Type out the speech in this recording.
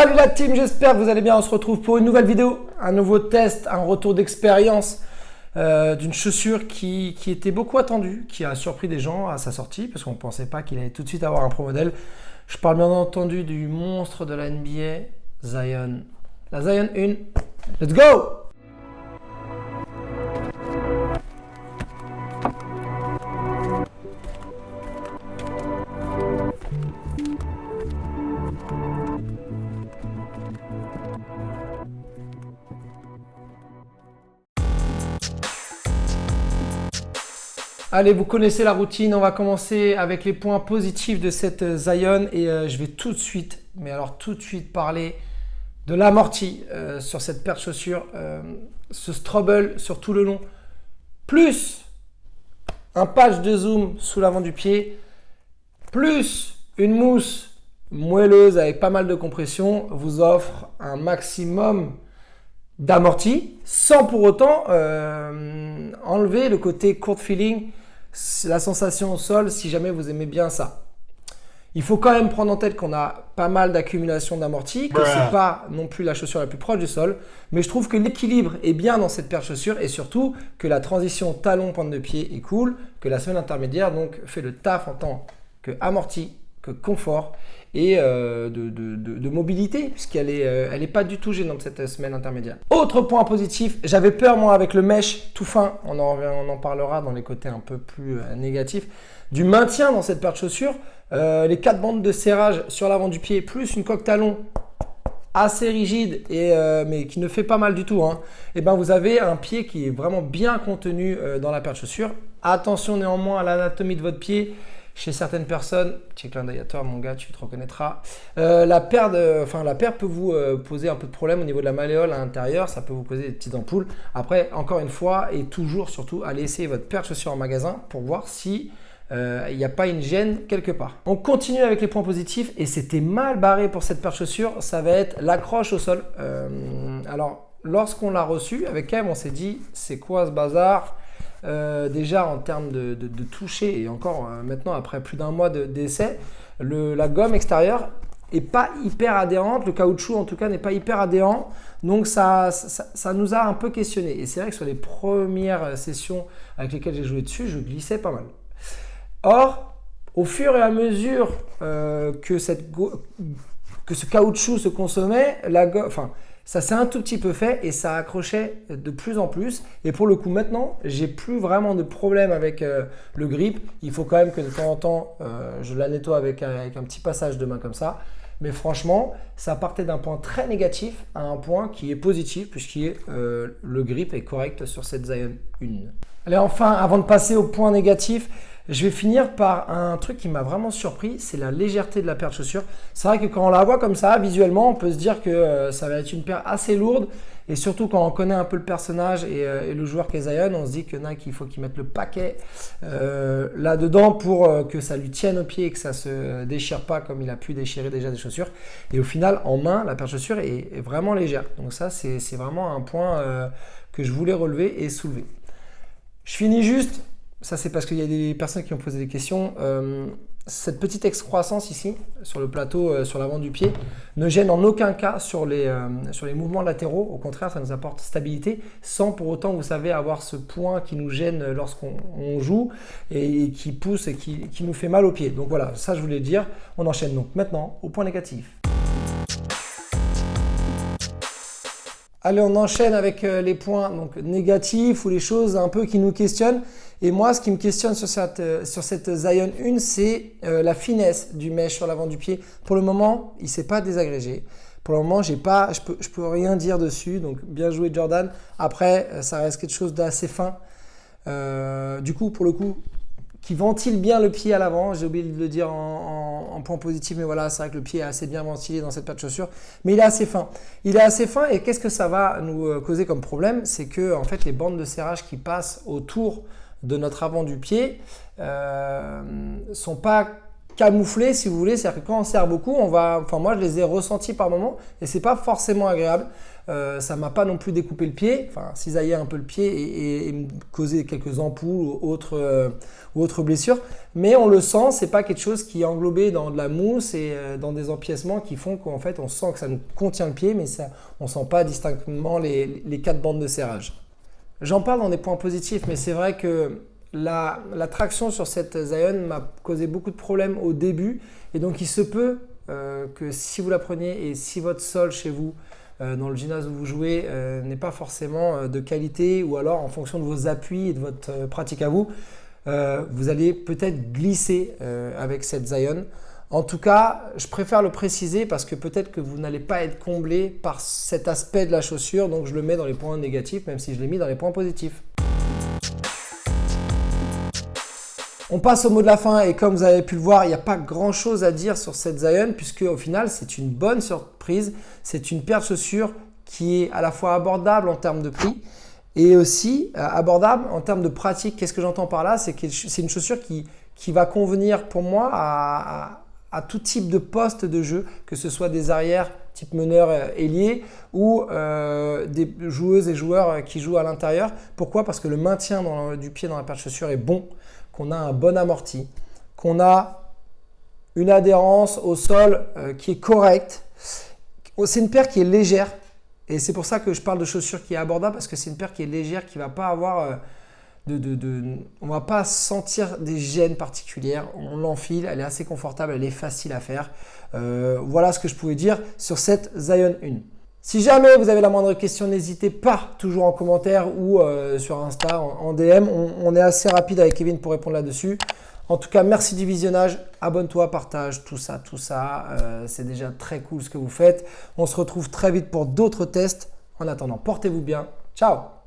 Salut la team, j'espère que vous allez bien. On se retrouve pour une nouvelle vidéo, un nouveau test, un retour d'expérience d'une chaussure qui était beaucoup attendue, qui a surpris des gens à sa sortie parce qu'on ne pensait pas qu'il allait tout de suite avoir un pro modèle. Je parle bien entendu du monstre de la NBA, Zion. La Zion 1. Let's go! Allez, vous connaissez la routine, on va commencer avec les points positifs de cette Zion et je vais tout de suite, mais alors tout de suite parler de l'amorti sur cette paire de chaussures, ce strobel sur tout le long, plus un patch de zoom sous l'avant du pied, plus une mousse moelleuse avec pas mal de compression, vous offre un maximum d'amorti sans pour autant enlever le côté court feeling, la sensation au sol si jamais vous aimez bien ça. Il faut quand même prendre en tête qu'on a pas mal d'accumulation d'amorti, que c'est pas non plus la chaussure la plus proche du sol, mais je trouve que l'équilibre est bien dans cette paire de chaussures et surtout que la transition talon-pointe de pied est cool, que la semelle intermédiaire donc fait le taf en tant que amorti, que confort et de mobilité puisqu'elle est pas du tout gênante cette semelle intermédiaire. Autre point positif, j'avais peur moi avec le mesh tout fin, on en parlera dans les côtés un peu plus négatifs, du maintien dans cette paire de chaussures, les 4 bandes de serrage sur l'avant du pied plus une coque talon assez rigide et mais qui ne fait pas mal du tout, hein. Et ben vous avez un pied qui est vraiment bien contenu dans la paire de chaussures. Attention néanmoins à l'anatomie de votre pied. Chez certaines personnes, petit clin d'œil à toi mon gars, tu te reconnaîtras, la paire peut vous poser un peu de problème au niveau de la malléole à l'intérieur, ça peut vous causer des petites ampoules. Après, encore une fois, et toujours surtout, allez essayer votre paire de chaussures en magasin pour voir si il n'y a pas une gêne quelque part. On continue avec les points positifs et c'était mal barré pour cette paire de chaussures, ça va être l'accroche au sol. Alors, lorsqu'on l'a reçu avec Kev, on s'est dit, c'est quoi ce bazar ? Déjà en termes de toucher et encore maintenant après plus d'un mois d'essai, la gomme extérieure est pas hyper adhérente, le caoutchouc en tout cas n'est pas hyper adhérent, donc ça nous a un peu questionné et c'est vrai que sur les premières sessions avec lesquelles j'ai joué dessus, je glissais pas mal. Or, au fur et à mesure que ce caoutchouc se consommait, ça s'est un tout petit peu fait et ça accrochait de plus en plus. Et pour le coup, maintenant, j'ai plus vraiment de problème avec le grip. Il faut quand même que de temps en temps, je la nettoie avec un petit passage de main comme ça. Mais franchement, ça partait d'un point très négatif à un point qui est positif puisqu'il le grip est correct sur cette Zion 1. Allez, enfin, avant de passer au point négatif, je vais finir par un truc qui m'a vraiment surpris, c'est la légèreté de la paire de chaussures. C'est vrai que quand on la voit comme ça, visuellement, on peut se dire que ça va être une paire assez lourde. Et surtout quand on connaît un peu le personnage et le joueur qu'est Zion, on se dit que Nike, il faut qu'il mette le paquet là-dedans pour que ça lui tienne au pied et que ça ne se déchire pas comme il a pu déchirer déjà des chaussures. Et au final, en main, la paire de chaussures est vraiment légère. Donc ça, c'est vraiment un point que je voulais relever et soulever. Je finis juste. Ça, c'est parce qu'il y a des personnes qui ont posé des questions. Cette petite excroissance ici, sur le plateau, sur l'avant du pied, ne gêne en aucun cas sur les mouvements latéraux. Au contraire, ça nous apporte stabilité, sans pour autant, vous savez, avoir ce point qui nous gêne lorsqu'on joue et qui pousse et qui nous fait mal aux pieds. Donc voilà, ça je voulais le dire. On enchaîne donc maintenant au point négatif. Allez, on enchaîne avec les points donc, négatifs ou les choses un peu qui nous questionnent. Et moi, ce qui me questionne sur cette Zion 1, c'est la finesse du mesh sur l'avant du pied. Pour le moment, il ne s'est pas désagrégé. Pour le moment, je peux rien dire dessus. Donc, bien joué Jordan. Après, ça reste quelque chose d'assez fin. Du coup, pour le coup, qui ventile bien le pied à l'avant. J'ai oublié de le dire en point positif, mais voilà, c'est vrai que le pied est assez bien ventilé dans cette paire de chaussures, mais il est assez fin. Il est assez fin et qu'est-ce que ça va nous causer comme problème? C'est que en fait, les bandes de serrage qui passent autour de notre avant du pied sont pas camouflées, si vous voulez. C'est-à-dire que quand on serre beaucoup, moi je les ai ressentis par moments et c'est pas forcément agréable. Ça ne m'a pas non plus découpé le pied, enfin cisaillé un peu le pied et me causé quelques ampoules ou autres blessures. Mais on le sent, c'est pas quelque chose qui est englobé dans de la mousse et dans des empiècements qui font qu'en fait on sent que ça nous contient le pied, mais ça, on ne sent pas distinctement les 4 bandes de serrage. J'en parle dans des points positifs, mais c'est vrai que la traction sur cette Zion m'a causé beaucoup de problèmes au début. Et donc il se peut que si vous la preniez et si votre sol chez vous, dans le gymnase où vous jouez, n'est pas forcément de qualité, ou alors en fonction de vos appuis et de votre pratique à vous, vous allez peut-être glisser avec cette Zion. En tout cas, je préfère le préciser parce que peut-être que vous n'allez pas être comblé par cet aspect de la chaussure, donc je le mets dans les points négatifs, même si je l'ai mis dans les points positifs. On passe au mot de la fin et comme vous avez pu le voir, il n'y a pas grand chose à dire sur cette Zion puisque au final, c'est une bonne surprise. C'est une paire de chaussures qui est à la fois abordable en termes de prix et aussi abordable en termes de pratique. Qu'est-ce que j'entends par là? C'est que c'est une chaussure qui va convenir pour moi à tout type de poste de jeu, que ce soit des arrières type meneur ailier ou des joueuses et joueurs qui jouent à l'intérieur. Pourquoi? Parce que le maintien du pied dans la paire de chaussures est bon, qu'on a un bon amorti, qu'on a une adhérence au sol qui est correcte. C'est une paire qui est légère et c'est pour ça que je parle de chaussures qui est abordable parce que c'est une paire qui est légère, qui ne va pas avoir on ne va pas sentir des gênes particulières. On l'enfile, elle est assez confortable, elle est facile à faire. Voilà ce que je pouvais dire sur cette Zion 1. Si jamais vous avez la moindre question, n'hésitez pas, toujours en commentaire ou sur Insta, en DM. On est assez rapide avec Kevin pour répondre là-dessus. En tout cas, merci du visionnage. Abonne-toi, partage, tout ça. C'est déjà très cool ce que vous faites. On se retrouve très vite pour d'autres tests. En attendant, portez-vous bien. Ciao!